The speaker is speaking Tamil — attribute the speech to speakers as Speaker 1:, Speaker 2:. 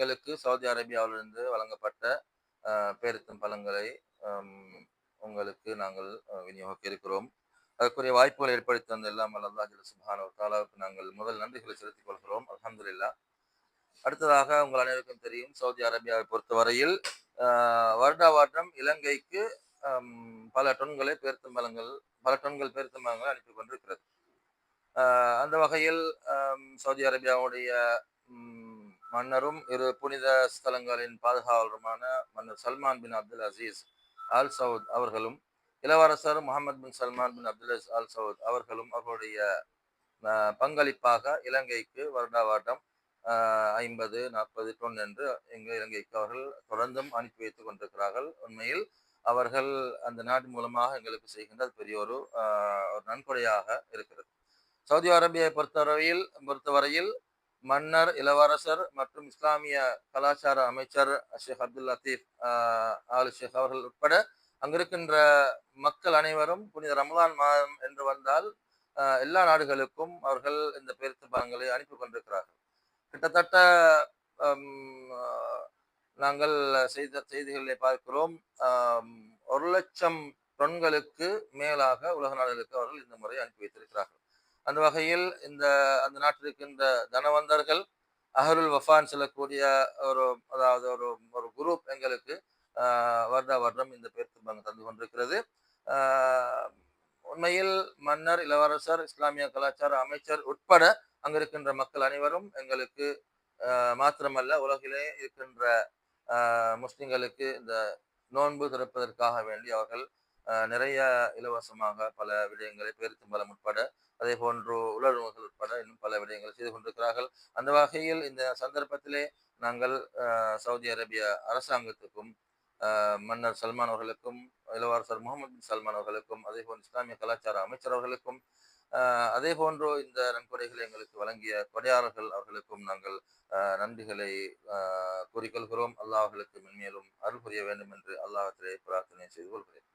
Speaker 1: எங்களுக்கு சவுதி அரேபியாவிலிருந்து வழங்கப்பட்ட பேரித்தம் பழங்களை உங்களுக்கு நாங்கள் விநியோகிக்க இருக்கிறோம். அதற்குரிய வாய்ப்புகளை ஏற்படுத்தி தந்த எல்லாம் அல்லாஹ் சுப்ஹானஹு வ தஆலாவுக்கு நாங்கள் முதல் நன்றிகளை செலுத்திக் கொள்கிறோம். அல்ஹம்துலில்லாஹ். அடுத்ததாக உங்கள் அனைவருக்கும் தெரியும், சவுதி அரேபியாவை பொறுத்தவரையில் வருடா வருடம் இலங்கைக்கு பல டொன்கள் பேரித்தம்பழங்களை அனுப்பி கொண்டிருக்கிறது. அந்த வகையில் சவுதி அரேபியாவுடைய மன்னரும் இரு புனித ஸ்தலங்களின் பாதுகாவலருமான மன்னர் சல்மான் பின் அப்துல் அசீஸ் ஆல் சவுத் அவர்களும் இளவரசர் முகமது பின் சல்மான் பின் அப்துல் அசீஸ் ஆல் சவுத் அவர்களும் அவர்களுடைய பங்களிப்பாக இலங்கைக்கு வருடா வருடம் 50-40 டொன் என்று இலங்கைக்கு அவர்கள் தொடர்ந்தும் அனுப்பி வைத்துக் கொண்டிருக்கிறார்கள். உண்மையில் அவர்கள் அந்த நாட்டின் மூலமாக எங்களுக்கு செய்கின்ற பெரிய ஒரு நன்கொடையாக இருக்கிறது. சவுதி அரேபியாவை பொறுத்தவரையில் மன்னர், இளவரசர் மற்றும் இஸ்லாமிய கலாச்சார அமைச்சர் ஷேக் அப்துல் லத்தீப் ஆல் ஷேக் அவர்கள் உட்பட அங்கிருக்கின்ற மக்கள் அனைவரும் புனித ரமலான் மாதம் என்று வந்தால் எல்லா நாடுகளுக்கும் அவர்கள் இந்த பேரித்த பழங்களை அனுப்பி கொண்டிருக்கிறார்கள். கிட்டத்தட்ட நாங்கள் செய்திகளை பார்க்கிறோம், 1,00,000 டொன்களுக்கு மேலாக உலக நாடுகளுக்கு அவர்கள் இந்த முறை அனுப்பி வைத்திருக்கிறார்கள். அந்த வகையில் அந்த நாட்டில் இருக்கின்ற தனவந்தர்கள் அஹ்லுல் வஃபான் சொல்லக்கூடிய ஒரு குரூப் எங்களுக்கு வருடா வருடம் இந்த பேரித்தம் தந்து கொண்டிருக்கிறது. உண்மையில் மன்னர், இளவரசர், இஸ்லாமிய கலாச்சார அமைச்சர் உட்பட அங்க இருக்கின்ற மக்கள் அனைவரும் எங்களுக்கு மாத்திரமல்ல, உலகிலே இருக்கின்ற முஸ்லிம்களுக்கு இந்த நோன்பு திறப்பதற்காக வேண்டி அவர்கள் நிறைய இலவசமாக பல விடயங்களை பேரித்தம்பழம் உட்பட, அதே போன்று உலர்வுகள் உட்பட இன்னும் பல விடயங்களை செய்து கொண்டிருக்கிறார்கள். அந்த வகையில் இந்த சந்தர்ப்பத்திலே நாங்கள் சவுதி அரேபிய அரசாங்கத்துக்கும் மன்னர் சல்மான் அவர்களுக்கும் இளவரசர் முகமது பின் சல்மான் அவர்களுக்கும் அதே போன்று இஸ்லாமிய கலாச்சார அமைச்சர் அவர்களுக்கும் அதே போன்று இந்த நன்கொடைகளை எங்களுக்கு வழங்கிய கொடையாளர்கள் அவர்களுக்கும் நாங்கள் நன்றிகளை கூறிக்கொள்கிறோம். அல்லாஹ் அவர்களுக்கு மென்மேலும் அருள் புரிய வேண்டும் என்று அல்லாஹ்விடத்திலே பிரார்த்தனை செய்து கொள்கிறேன்.